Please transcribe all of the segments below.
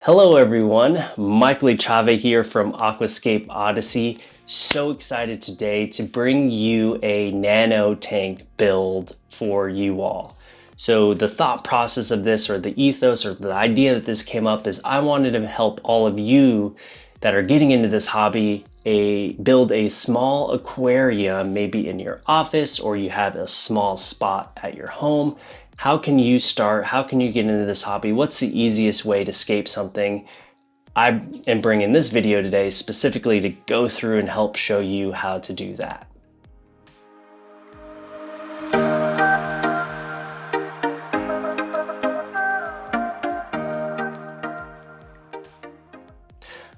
Hello everyone, Michael Chave here from Aquascape Odyssey. So excited today to bring you a nano tank build for you all. So the thought process of this, or the ethos, or the idea that this came up is I wanted to help all of you that are getting into this hobby build a small aquarium, maybe in your office, or you have a small spot at your home. How can you start? How can you get into this hobby? What's the easiest way to scape something? I am bringing this video today specifically to go through and help show you how to do that.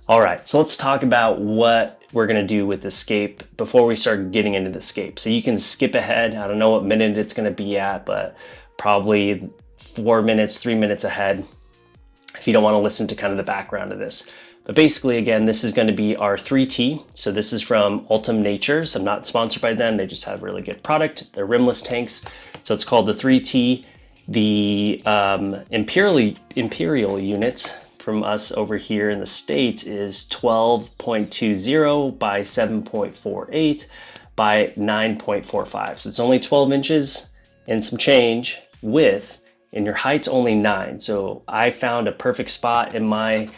All right, so let's talk about what we're gonna do with the scape before we start getting into the scape. So you can skip ahead. I don't know what minute it's gonna be at, but probably 4 minutes, 3 minutes ahead if you don't want to listen to kind of the background of this. But basically, again, this is going to be our 3T. So this is from Ultim Natures. I'm not sponsored by them. They just have really good product. They're rimless tanks. So it's called the 3T. The Imperial unit from us over here in the States is 12.20 by 7.48 by 9.45. So it's only 12 inches and some change width, and your height's only 9. So I found a perfect spot in my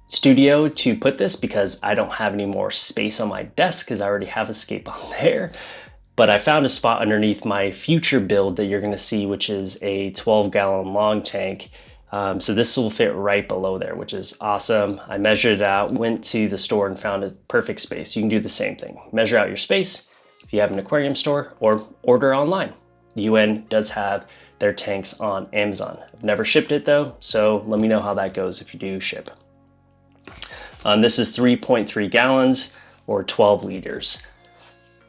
studio to put this because I don't have any more space on my desk because I already have a scape on there. But I found a spot underneath my future build that you're gonna see, which is a 12-gallon long tank. So this will fit right below there, which is awesome. I measured it out, went to the store and found a perfect space. You can do the same thing. Measure out your space if you have an aquarium store, or order online. UN does have their tanks on Amazon. I've never shipped it though, so let me know how that goes if you do ship. This is 3.3 gallons or 12 liters.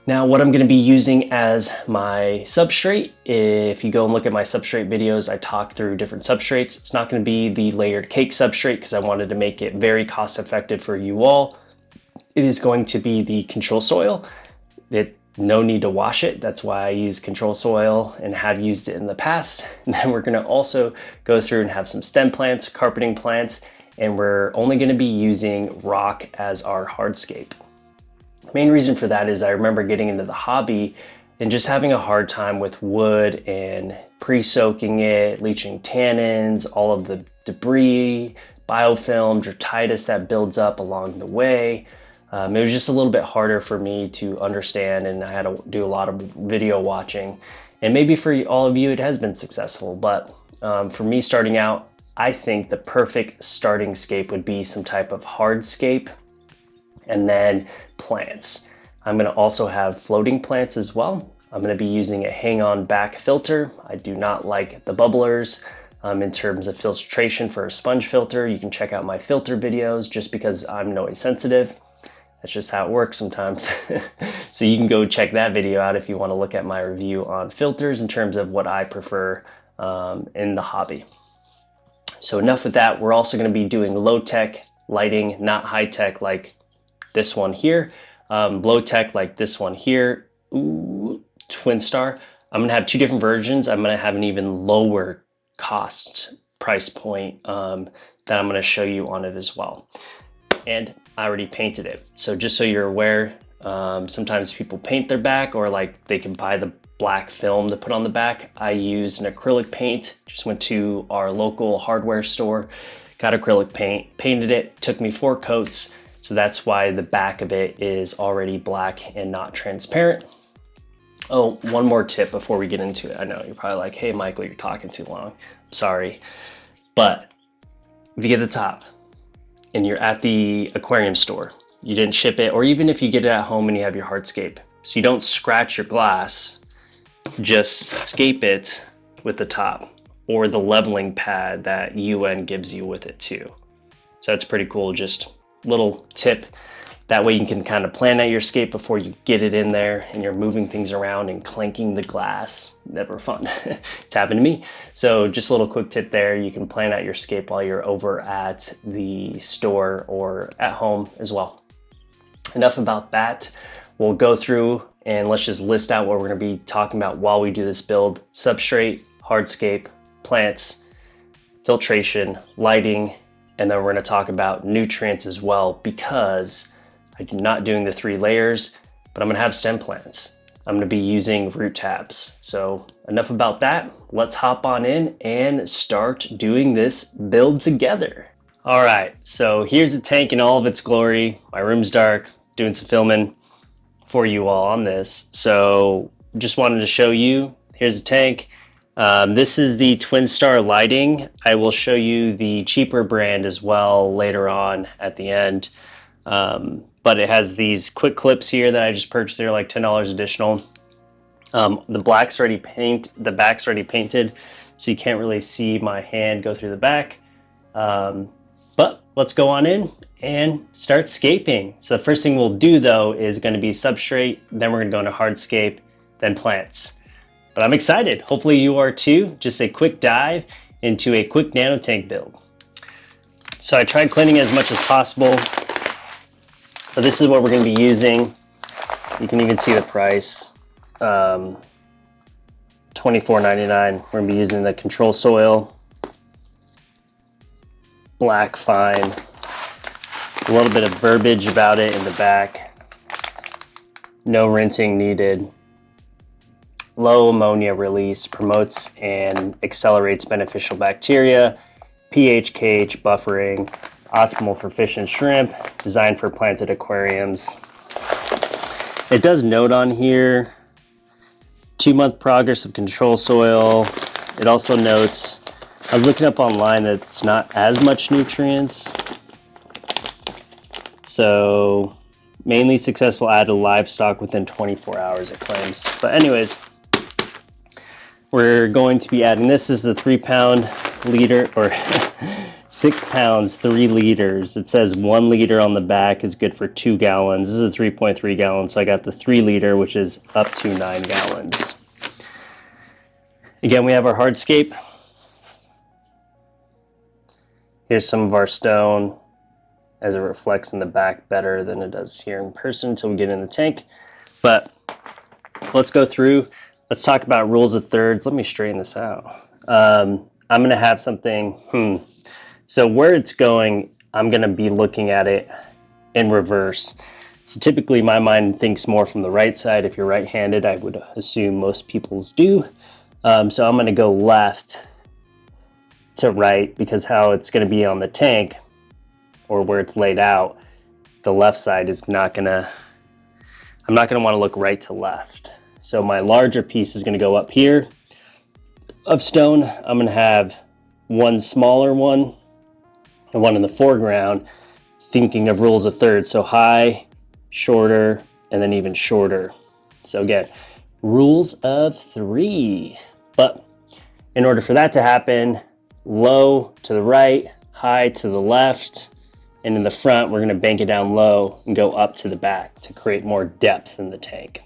Now what I'm gonna be using as my substrate, if you go and look at my substrate videos, I talk through different substrates. It's not gonna be the layered cake substrate because I wanted to make it very cost effective for you all. It is going to be the control soil. No need to wash it. That's why I use control soil and have used it in the past. And then we're gonna also go through and have some stem plants, carpeting plants, and we're only gonna be using rock as our hardscape. Main reason for that is I remember getting into the hobby and just having a hard time with wood and pre-soaking it, leaching tannins, all of the debris, biofilm, dermatitis that builds up along the way. It was just a little bit harder for me to understand, and I had to do a lot of video watching. And maybe for all of you, it has been successful, but for me starting out, I think the perfect starting scape would be some type of hardscape and then plants. I'm gonna also have floating plants as well. I'm gonna be using a hang-on back filter. I do not like the bubblers. In terms of filtration for a sponge filter, you can check out my filter videos just because I'm noise sensitive. That's just how it works sometimes. So you can go check that video out if you want to look at my review on filters in terms of what I prefer in the hobby. So enough with that. We're also going to be doing low-tech lighting, not high-tech like this one here. Low-tech like this one here. Ooh, Twin Star. I'm going to have two different versions. I'm going to have an even lower cost price point that I'm going to show you on it as well. And I already painted it. So just so you're aware, sometimes people paint their back, or like they can buy the black film to put on the back. I used an acrylic paint, just went to our local hardware store, got acrylic paint, painted it, took me 4 coats. So that's why the back of it is already black and not transparent. Oh, one more tip before we get into it. I know you're probably like, hey, Michael, you're talking too long. Sorry. But if you get the top, and you're at the aquarium store, you didn't ship it, or even if you get it at home and you have your hardscape, so you don't scratch your glass, just scape it with the top or the leveling pad that UN gives you with it too. So that's pretty cool, just little tip. That way you can kind of plan out your scape before you get it in there and you're moving things around and clanking the glass. Never fun. It's happened to me. So just a little quick tip there. You can plan out your scape while you're over at the store or at home as well. Enough about that. We'll go through and let's just list out what we're going to be talking about while we do this build. Substrate, hardscape, plants, filtration, lighting, and then we're going to talk about nutrients as well, because I'm not doing the 3 layers, but I'm going to have stem plants. I'm going to be using root tabs. So enough about that. Let's hop on in and start doing this build together. All right, so here's the tank in all of its glory. My room's dark, doing some filming for you all on this. So just wanted to show you, here's the tank. This is the Twin Star lighting. I will show you the cheaper brand as well later on at the end. But it has these quick clips here that I just purchased. They're like $10 additional. The back's already painted, so you can't really see my hand go through the back. But let's go on in and start scaping. So the first thing we'll do though is going to be substrate, then we're going to go into hardscape, then plants. But I'm excited. Hopefully you are too. Just a quick dive into a quick nano tank build. So I tried cleaning as much as possible. So this is what we're going to be using. You can even see the price. $24.99. We're going to be using the control soil, black fine, a little bit of verbiage about it in the back. No rinsing needed. Low ammonia release, promotes and accelerates beneficial bacteria, pH, KH buffering, optimal for fish and shrimp, designed for planted aquariums. It does note on here 2-month progress of control soil. It also notes, I was looking up online, that it's not as much nutrients. So mainly successful added livestock within 24 hours, it claims. But anyways, we're going to be adding, this is a 3-pound liter, or 6 pounds, 3 liters. It says 1 liter on the back is good for 2 gallons. This is a 3.3 gallons, so I got the 3 liter, which is up to 9 gallons. Again, we have our hardscape. Here's some of our stone, as it reflects in the back better than it does here in person until we get in the tank. But let's go through. Let's talk about rules of thirds. Let me straighten this out. I'm going to have something, So where it's going, I'm going to be looking at it in reverse. So typically my mind thinks more from the right side. If you're right-handed, I would assume most people's do. So I'm going to go left to right, because how it's going to be on the tank, or where it's laid out, the left side is not going to, I'm not going to want to look right to left. So my larger piece is going to go up here of stone. I'm going to have one smaller one and one in the foreground, thinking of rules of thirds. So high, shorter, and then even shorter. So again, rules of 3. But in order for that to happen, low to the right, high to the left, and in the front, we're going to bank it down low and go up to the back to create more depth in the tank.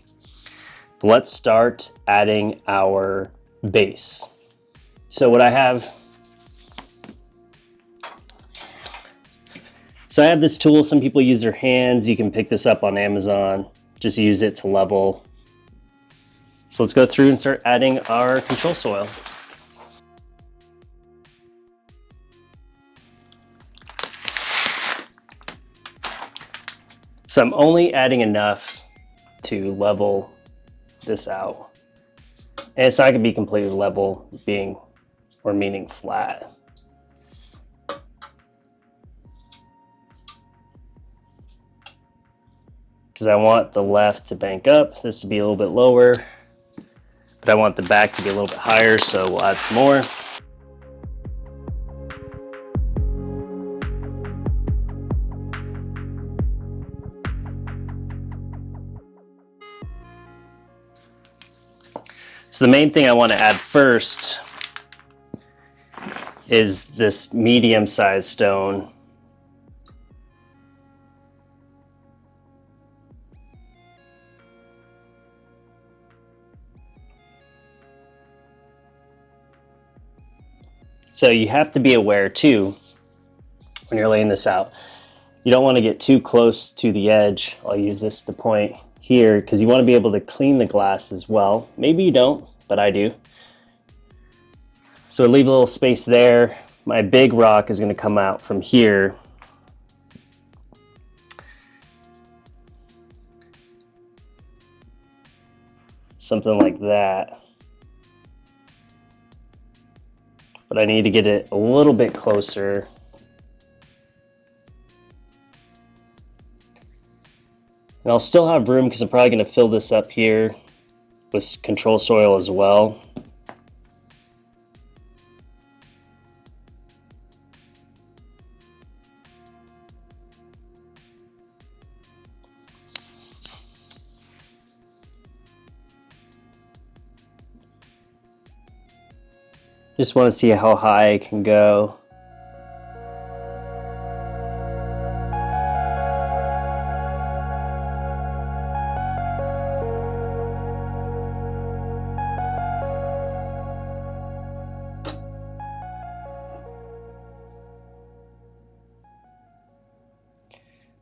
Let's start adding our base. So what I have, I have this tool. Some people use their hands. You can pick this up on Amazon. Just use it to level. So let's go through and start adding our control soil. So I'm only adding enough to level this out, and it's not going to be completely level, meaning flat. Because I want the left to bank up, this to be a little bit lower, but I want the back to be a little bit higher, so we'll add some more. So the main thing I want to add first is this medium-sized stone. So you have to be aware too, when you're laying this out, you don't want to get too close to the edge. I'll use this to point here, because you want to be able to clean the glass as well. Maybe you don't, but I do. So leave a little space there. My big rock is going to come out from here. Something like that. But I need to get it a little bit closer. And I'll still have room because I'm probably going to fill this up here with control soil as well. Just want to see how high I can go.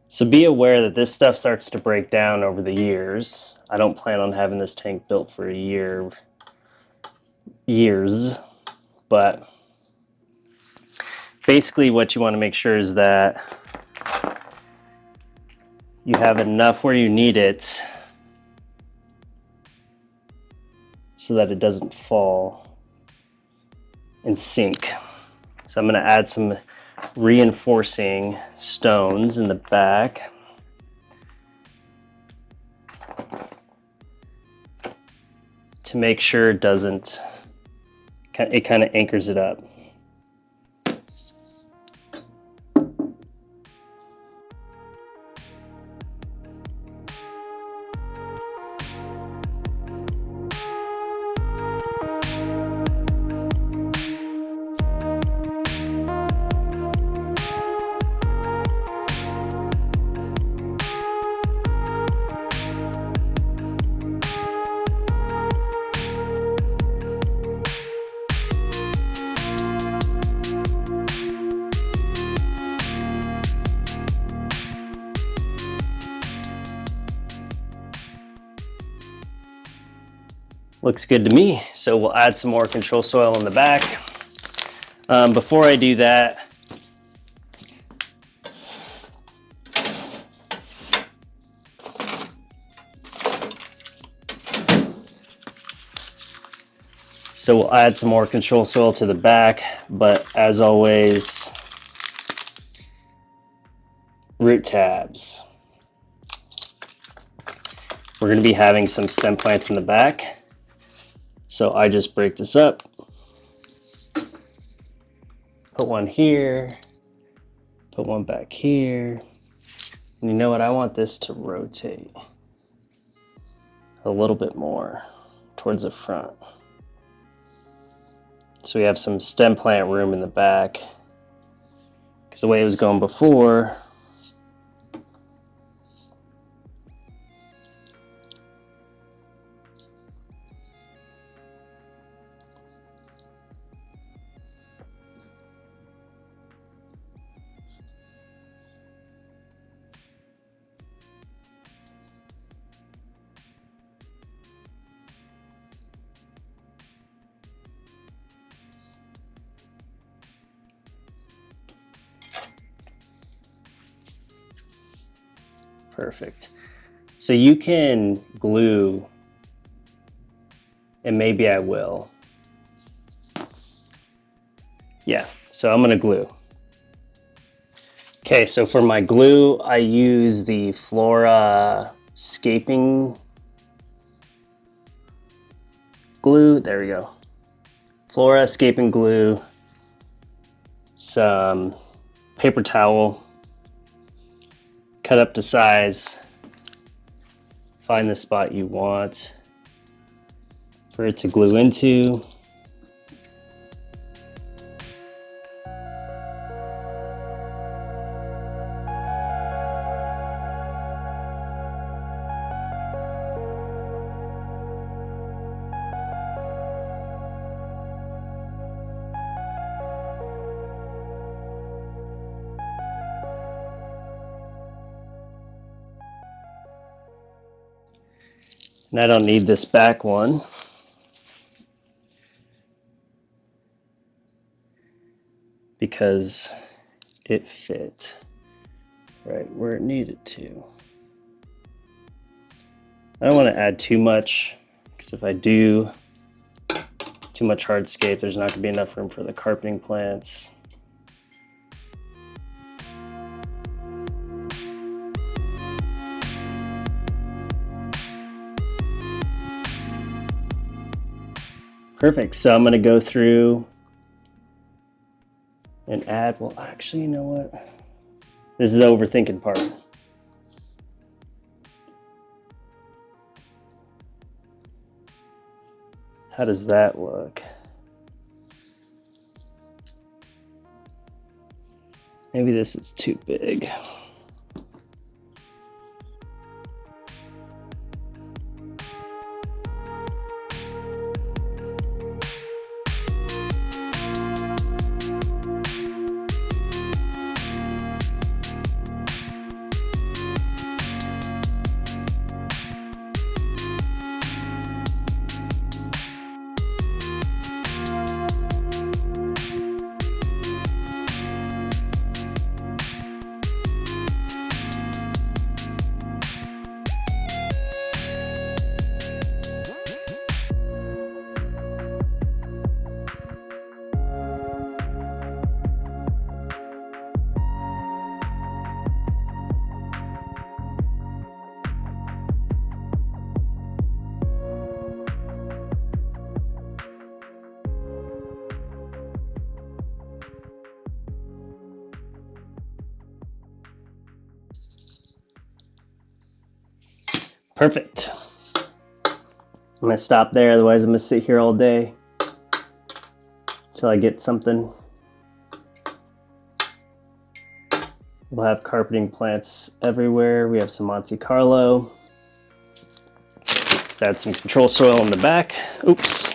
So be aware that this stuff starts to break down over the years. I don't plan on having this tank built for years, but basically what you want to make sure is that you have enough where you need it so that it doesn't fall and sink. So I'm going to add some reinforcing stones in the back. To make sure it doesn't, it kind of anchors it up. Looks good to me. So we'll add some more control soil in the back. Before I do that, so we'll add some more control soil to the back, but as always, root tabs. We're going to be having some stem plants in the back. So I just break this up, put one here, put one back here. And you know what? I want this to rotate a little bit more towards the front. So we have some stem plant room in the back. Because the way it was going before, perfect. So you can glue, and maybe I will. Yeah, so I'm gonna glue. Okay, so for my glue, I use the Aquascaping glue. There we go. Aquascaping glue, some paper towel, cut up to size, find the spot you want for it to glue into. And I don't need this back one. because it fit right where it needed to. I don't want to add too much, because if I do too much hardscape, there's not going to be enough room for the carpeting plants. Perfect. So I'm going to go through and add, well, actually, you know what? This is the overthinking part. How does that look? Maybe this is too big. Perfect. I'm gonna stop there, otherwise I'm gonna sit here all day until I get something. We'll have carpeting plants everywhere. We have some Monte Carlo. Let's add some control soil in the back. Oops.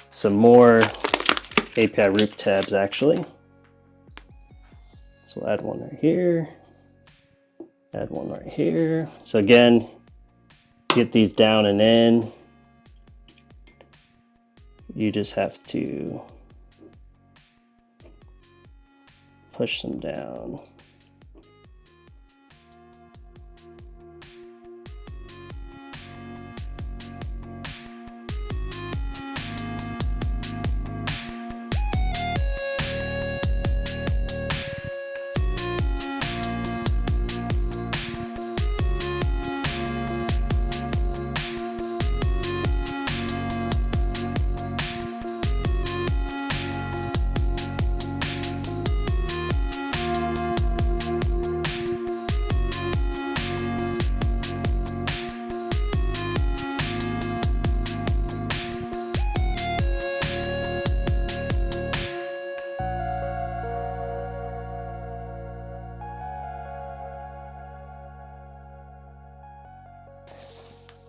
Some more API root tabs actually. So we'll add one right here. Add one right here. So again, get these down and in. You just have to push them down.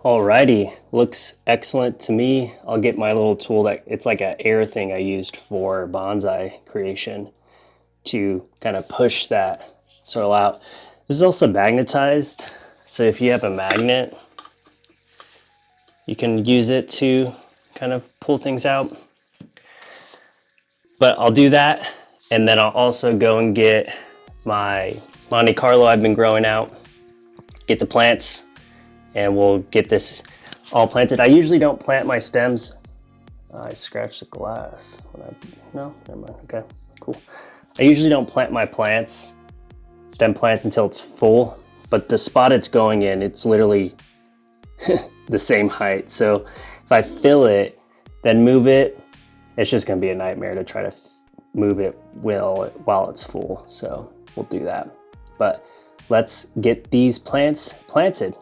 Alrighty, looks excellent to me. I'll get my little tool that it's like an air thing I used for bonsai creation to kind of push that soil out. This is also magnetized, so if you have a magnet, you can use it to kind of pull things out. But I'll do that, and then I'll also go and get my Monte Carlo I've been growing out, get the plants, and we'll get this all planted. I usually don't plant my stems. I scratched the glass. No, never mind. Okay, cool. I usually don't plant my stem plants until it's full, but the spot it's going in, it's literally the same height. So if I fill it, then move it, it's just gonna be a nightmare to try to move it while it's full. So we'll do that. But let's get these plants planted.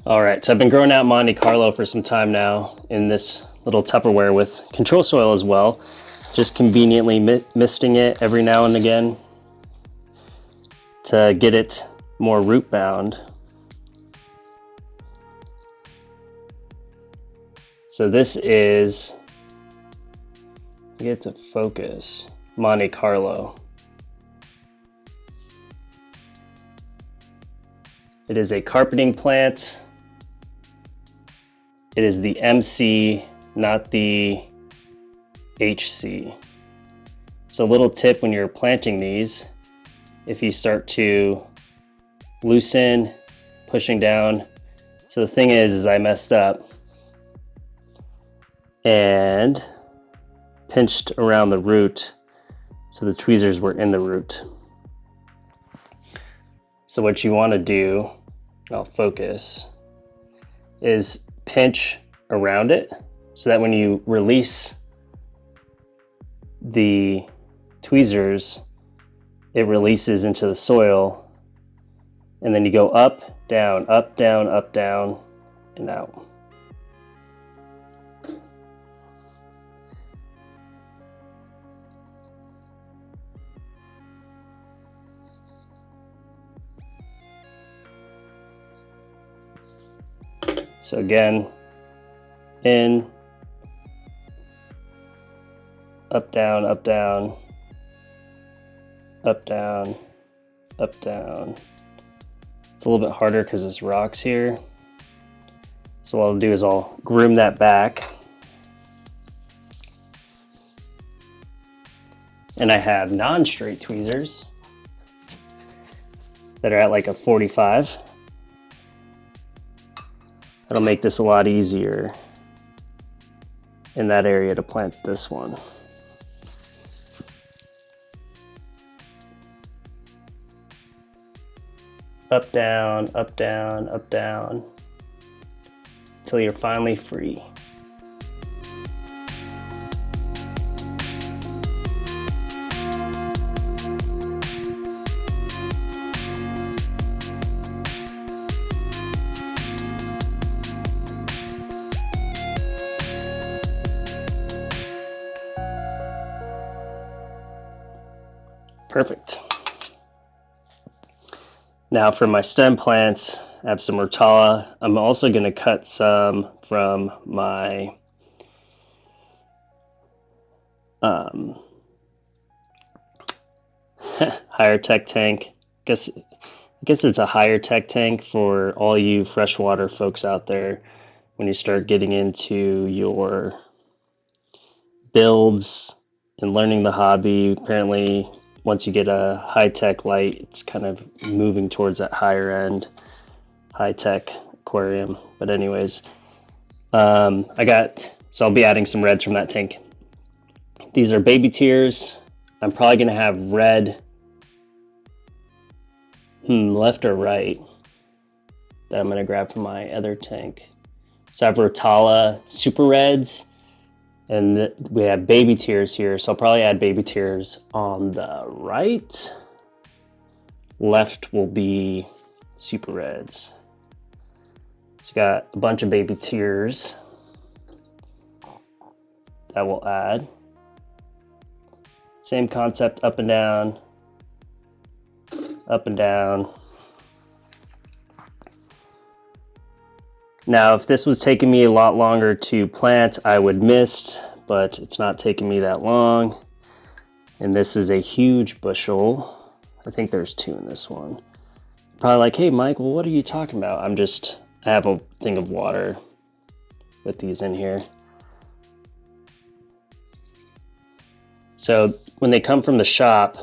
All right, so I've been growing out Monte Carlo for some time now in this little Tupperware with control soil as well. Just conveniently misting it every now and again to get it more root bound. So this is, get to focus, Monte Carlo. It is a carpeting plant. It is the MC, not the HC. So a little tip when you're planting these, if you start to loosen, pushing down. So the thing is I messed up and pinched around the root, so the tweezers were in the root. So what you want to do, I'll focus, is pinch around it so that when you release the tweezers, it releases into the soil, and then you go up, down, up, down, up, down, and out. So again, in, up, down, up, down, up, down, up, down. It's a little bit harder because there's rocks here. So what I'll do is I'll groom that back. And I have non-straight tweezers that are at like a 45. That'll make this a lot easier in that area to plant this one. Up, down, up, down, up, down, until you're finally free. Perfect. Now for my stem plants, I have some Rotala. I'm also going to cut some from my higher tech tank. I guess it's a higher tech tank for all you freshwater folks out there. When you start getting into your builds and learning the hobby, apparently once you get a high-tech light, it's kind of moving towards that higher end high-tech aquarium. But anyways, so I'll be adding some reds from that tank. These are baby tears. I'm probably gonna have red, left or right, that I'm gonna grab from my other tank. So I have Rotala super reds, and we have baby tears here, so I'll probably add baby tears on the right. Left will be super reds. So got a bunch of baby tears that we'll add. Same concept, up and down, up and down. Now, if this was taking me a lot longer to plant, I would mist, but it's not taking me that long. And this is a huge bushel. I think there's 2 in this one. Probably like, hey, Mike, well, what are you talking about? I have a thing of water with these in here. So when they come from the shop,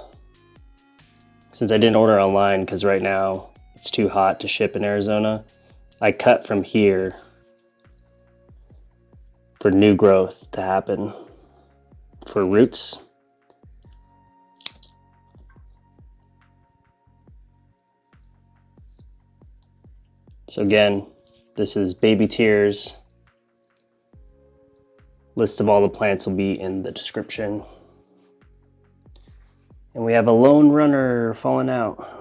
since I didn't order online because right now it's too hot to ship in Arizona, I cut from here for new growth to happen for roots. So again, this is baby tears. List of all the plants will be in the description. And we have a lone runner falling out.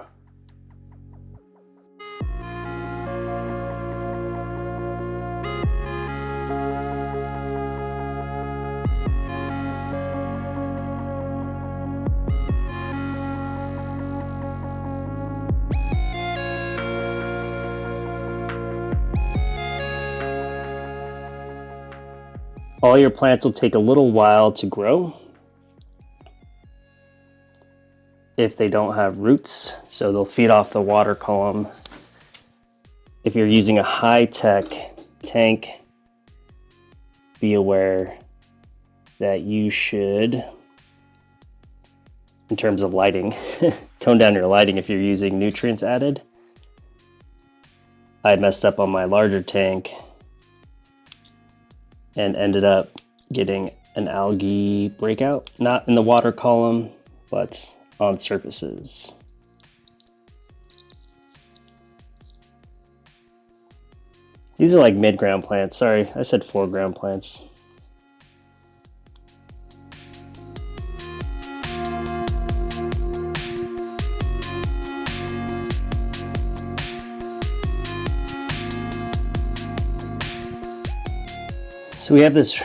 All your plants will take a little while to grow if they don't have roots, so they'll feed off the water column. If you're using a high-tech tank, be aware that you should in terms of lighting. Tone down your lighting if you're using nutrients added. I messed up on my larger tank and ended up getting an algae breakout, not in the water column, but on surfaces. These are like mid-ground plants. Sorry, I said foreground plants. So we have this,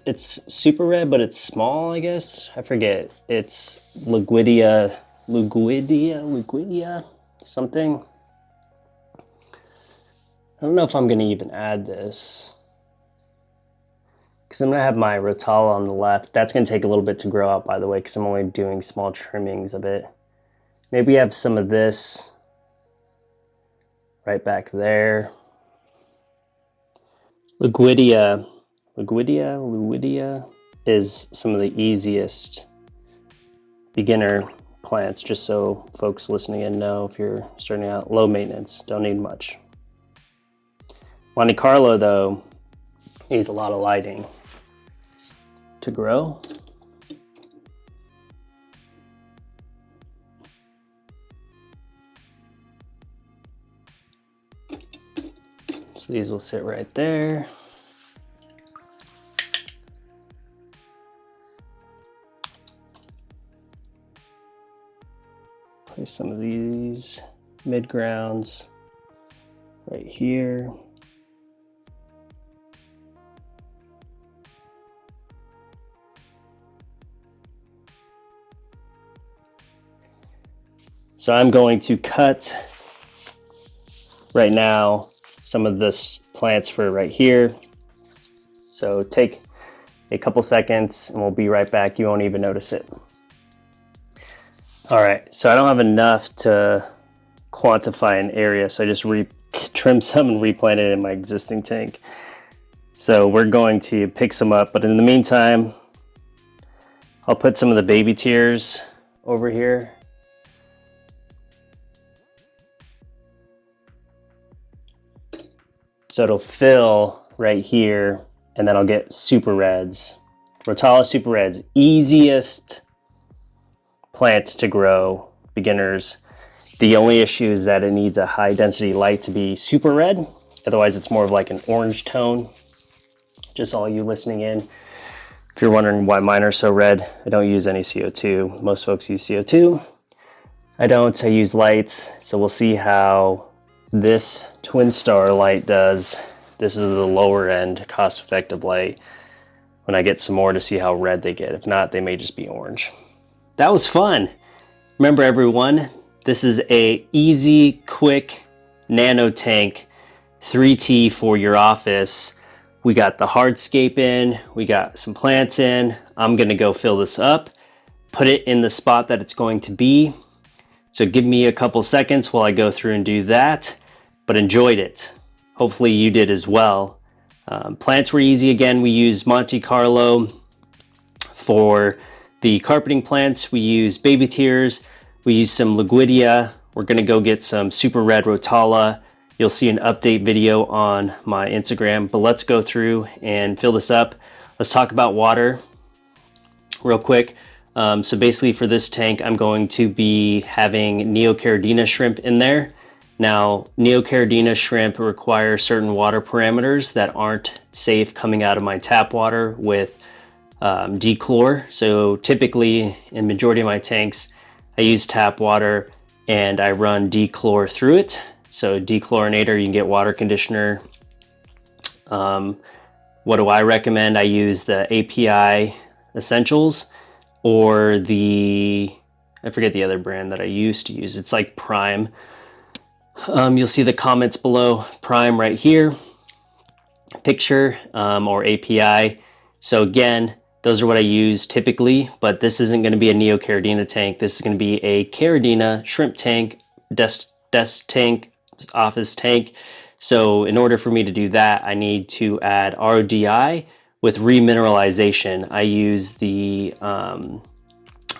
it's super red, but it's small, I guess. I forget. It's Luguidia, something. I don't know if I'm going to even add this, because I'm going to have my Rotala on the left. That's going to take a little bit to grow out, by the way, because I'm only doing small trimmings of it. Maybe have some of this right back there. Luguidia is some of the easiest beginner plants, just so folks listening in know if you're starting out. Low maintenance, don't need much. Monte Carlo, though, needs a lot of lighting to grow. So these will sit right there. Place some of these mid-grounds right here. So I'm going to cut right now some of this plants for right here. So take a couple seconds and we'll be right back. You won't even notice it. All right, so I don't have enough to quantify an area, so I just trimmed some and replanted it in my existing tank. So we're going to pick some up, but in the meantime, I'll put some of the baby tears over here. So it'll fill right here, and then I'll get super reds. Rotala super reds, easiest plant to grow, beginners. The only issue is that it needs a high density light to be super red. Otherwise it's more of like an orange tone. Just all you listening in, if you're wondering why mine are so red, I don't use any CO2. Most folks use CO2. I don't, I use lights. So we'll see how this twin star light does. This is the lower end cost effective light. When I get some more to see how red they get. If not, they may just be orange. That was fun. Remember everyone, this is a easy, quick nano tank 3T for your office. We got the hardscape in, we got some plants in. I'm gonna go fill this up, put it in the spot that it's going to be. So give me a couple seconds while I go through and do that, but enjoyed it. Hopefully you did as well. Plants were easy. Again, we used Monte Carlo for the carpeting plants. We use baby tears. We use some Luguidia. We're gonna go get some super red Rotala. You'll see an update video on my Instagram, but let's go through and fill this up. Let's talk about water real quick. So basically for this tank, I'm going to be having Neocaridina shrimp in there. Now, Neocaridina shrimp require certain water parameters that aren't safe coming out of my tap water with dechlor. So typically in majority of my tanks, I use tap water and I run dechlor through it. So dechlorinator, you can get water conditioner. What do I recommend? I use the API Essentials or I forget the other brand that I used to use. It's like Prime. You'll see the comments below, Prime right here, picture or API. So again, those are what I use typically, but this isn't going to be a Neocaridina tank. This is going to be a Caridina shrimp tank, desk tank, office tank. So in order for me to do that, I need to add RODI with remineralization. I use the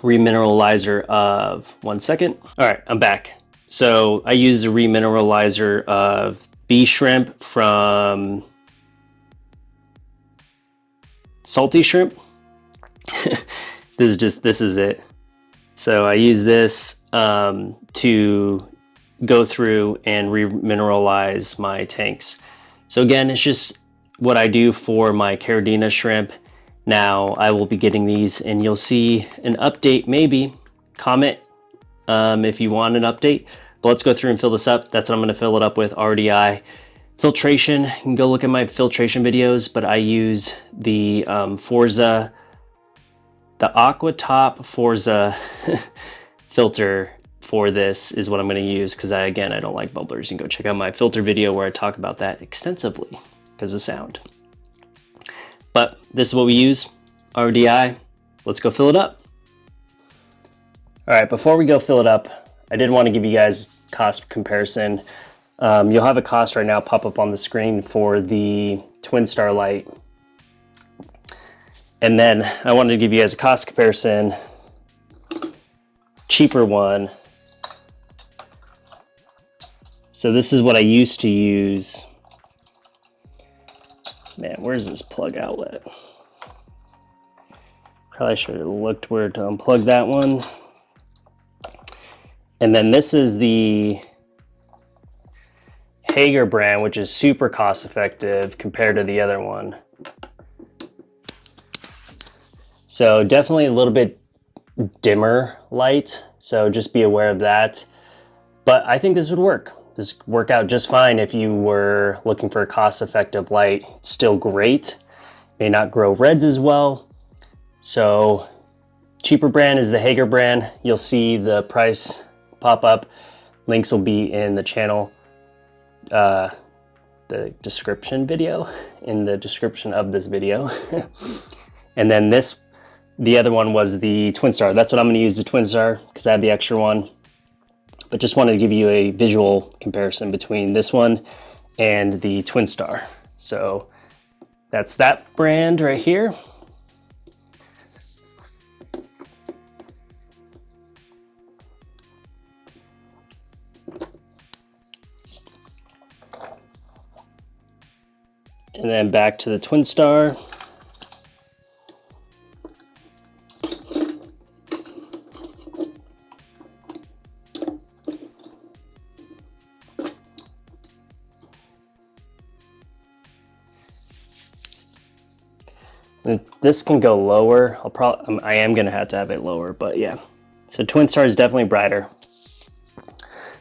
remineralizer of, 1 second. All right, I'm back. So I use a remineralizer of bee shrimp from Salty Shrimp. This is it. So I use this to go through and remineralize my tanks. So again, it's just what I do for my Caridina shrimp. Now I will be getting these and you'll see an update, maybe. Comment if you want an update. But let's go through and fill this up. That's what I'm gonna fill it up with, RDI. Filtration, you can go look at my filtration videos, but I use the Forza, the Aquatop Forza filter for this is what I'm gonna use, because I don't like bubblers. You can go check out my filter video where I talk about that extensively because of sound. But this is what we use, RDI. Let's go fill it up. All right, before we go fill it up, I did want to give you guys cost comparison. You'll have a cost right now pop up on the screen for the Twin Star light. And then I wanted to give you guys a cost comparison, cheaper one. So this is what I used to use. Man, where's this plug outlet? Probably should have looked where to unplug that one. And then this is the Hager brand, which is super cost effective compared to the other one. So definitely a little bit dimmer light, so just be aware of that. But I think this would work. This would work out just fine if you were looking for a cost-effective light. It's still great. May not grow reds as well. So cheaper brand is the Hager brand. You'll see the price pop up. Links will be in the channel, the description video, in the description of this video. And then the other one was the Twin Star. That's what I'm gonna use, the Twin Star, because I have the extra one. But just wanted to give you a visual comparison between this one and the Twin Star. So that's that brand right here. And then back to the Twin Star. This can go lower. I am gonna have to have it lower, but yeah. So Twin Star is definitely brighter.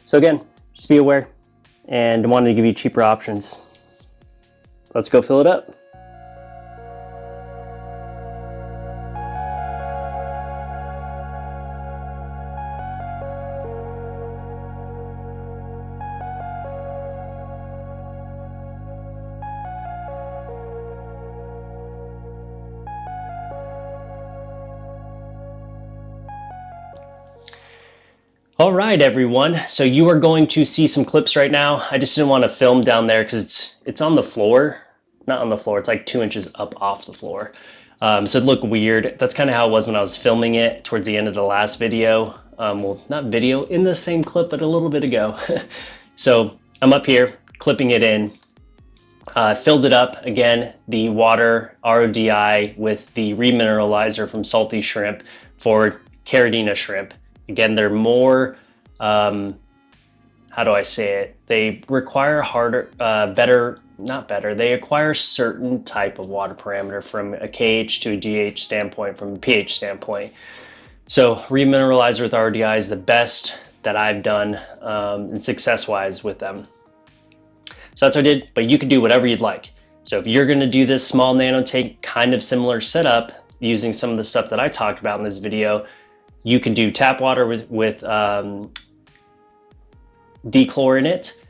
So again, just be aware, and wanted to give you cheaper options. Let's go fill it up. All right, everyone. So you are going to see some clips right now. I just didn't want to film down there because it's on the floor. Not on the floor, it's like 2 inches up off the floor. So it'd look weird. That's kind of how it was when I was filming it towards the end of the last video. Well, not video, in the same clip, but a little bit ago. So I'm up here, clipping it in. Filled it up, again, the water RODI with the remineralizer from Salty Shrimp for Caridina shrimp. Again, they're more, how do I say it? They require they acquire certain type of water parameter from a KH to a GH standpoint, from a pH standpoint. So remineralizer with RDI is the best that I've done and success-wise with them. So that's what I did, but you can do whatever you'd like. So if you're gonna do this small nano tank, kind of similar setup, using some of the stuff that I talked about in this video, you can do tap water with dechlor in it.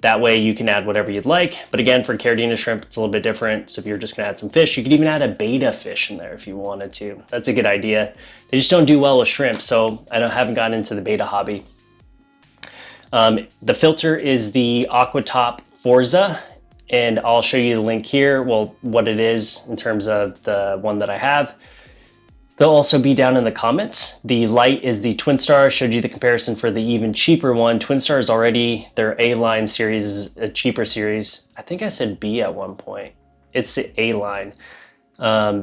That way you can add whatever you'd like. But again, for Caridina shrimp, it's a little bit different. So if you're just gonna add some fish, you could even add a beta fish in there if you wanted to. That's a good idea. They just don't do well with shrimp, so I haven't gotten into the beta hobby. The filter is the Aquatop Forza, and I'll show you the link here, well, what it is in terms of the one that I have. They'll also be down in the comments. The light is the Twin Star. I showed you the comparison for the even cheaper one. Twin Star is already, their A-line series is a cheaper series. I think I said B at one point. It's the A-line.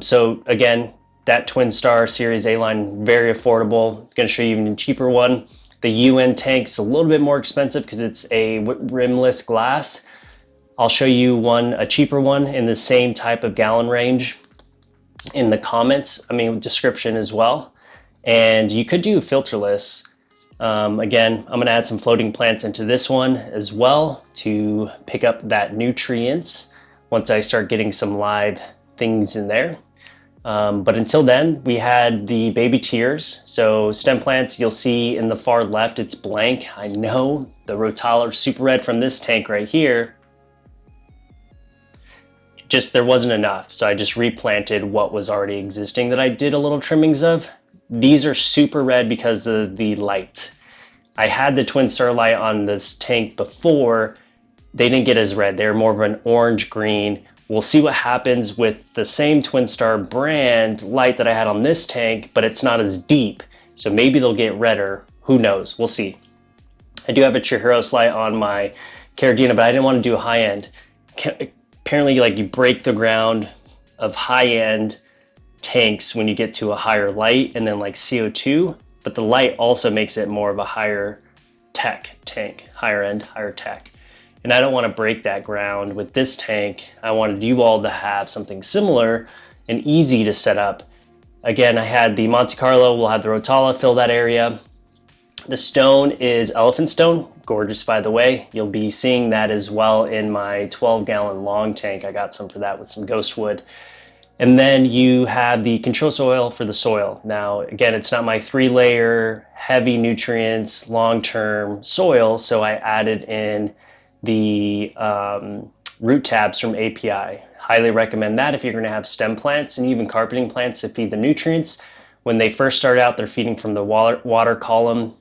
So again, that Twin Star series A-line, very affordable. I'm gonna show you even a cheaper one. The UN tank's a little bit more expensive because it's a rimless glass. I'll show you one, a cheaper one in the same type of gallon range in the comments, description as well. And you could do filterless. Again, I'm gonna add some floating plants into this one as well to pick up that nutrients once I start getting some live things in there. But until then, we had the baby tiers. So stem plants, you'll see in the far left, it's blank. I know the Rotala super red from this tank right here, just there wasn't enough. So I just replanted what was already existing that I did a little trimmings of. These are super red because of the light. I had the Twin Star light on this tank before. They didn't get as red. They're more of an orange green. We'll see what happens with the same Twin Star brand light that I had on this tank, but it's not as deep. So maybe they'll get redder. Who knows? We'll see. I do have a Chihiros light on my Caradina, but I didn't want to do a high end. Apparently, like, you break the ground of high-end tanks when you get to a higher light, and then like CO2, but the light also makes it more of a higher tech tank, higher end, higher tech. And I don't want to break that ground with this tank. I wanted you all to have something similar and easy to set up. Again, I had the Monte Carlo, we'll have the Rotala fill that area. The stone is elephant stone, gorgeous by the way. You'll be seeing that as well in my 12-gallon long tank. I got some for that with some ghost wood. And then you have the control soil for the soil. Now, again, it's not my 3-layer heavy nutrients long-term soil, so I added in the root tabs from API. Highly recommend that if you're going to have stem plants and even carpeting plants to feed the nutrients. When they first start out, they're feeding from the water column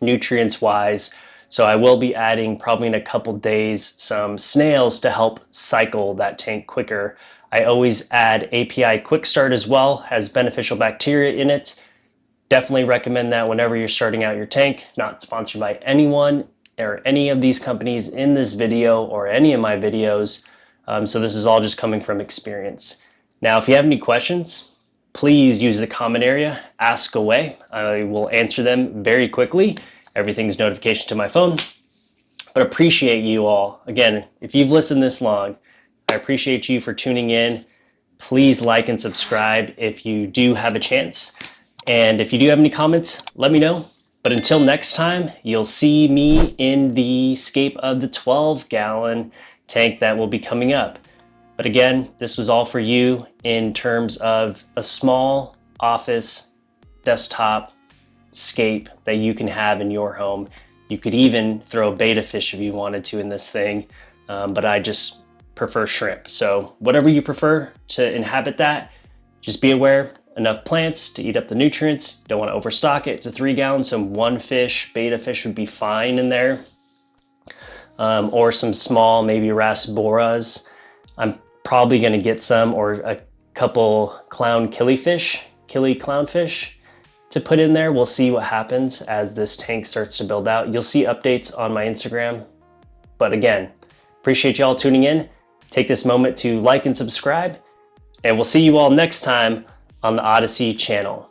nutrients wise. So I will be adding probably in a couple days some snails to help cycle that tank quicker. I always add API Quick Start as well, has beneficial bacteria in it. Definitely recommend that whenever you're starting out your tank. Not sponsored by anyone or any of these companies in this video or any of my videos. So this is all just coming from experience. Now, if you have any questions, please use the comment area, ask away. I will answer them very quickly. Everything's notification to my phone. But appreciate you all. Again, if you've listened this long, I appreciate you for tuning in. Please like and subscribe if you do have a chance. And if you do have any comments, let me know. But until next time, you'll see me in the scape of the 12-gallon tank that will be coming up. But again, this was all for you in terms of a small office desktop scape that you can have in your home. You could even throw betta fish if you wanted to in this thing, but I just prefer shrimp. So whatever you prefer to inhabit that, just be aware, enough plants to eat up the nutrients. Don't want to overstock it. It's a 3-gallon, so one fish, betta fish would be fine in there. Or some small, maybe rasboras. I'm probably going to get some, or a couple killifish clownfish to put in there. We'll see what happens as this tank starts to build out. You'll see updates on my Instagram. But again, appreciate y'all tuning in. Take this moment to like and subscribe, and we'll see you all next time on the Odyssey channel.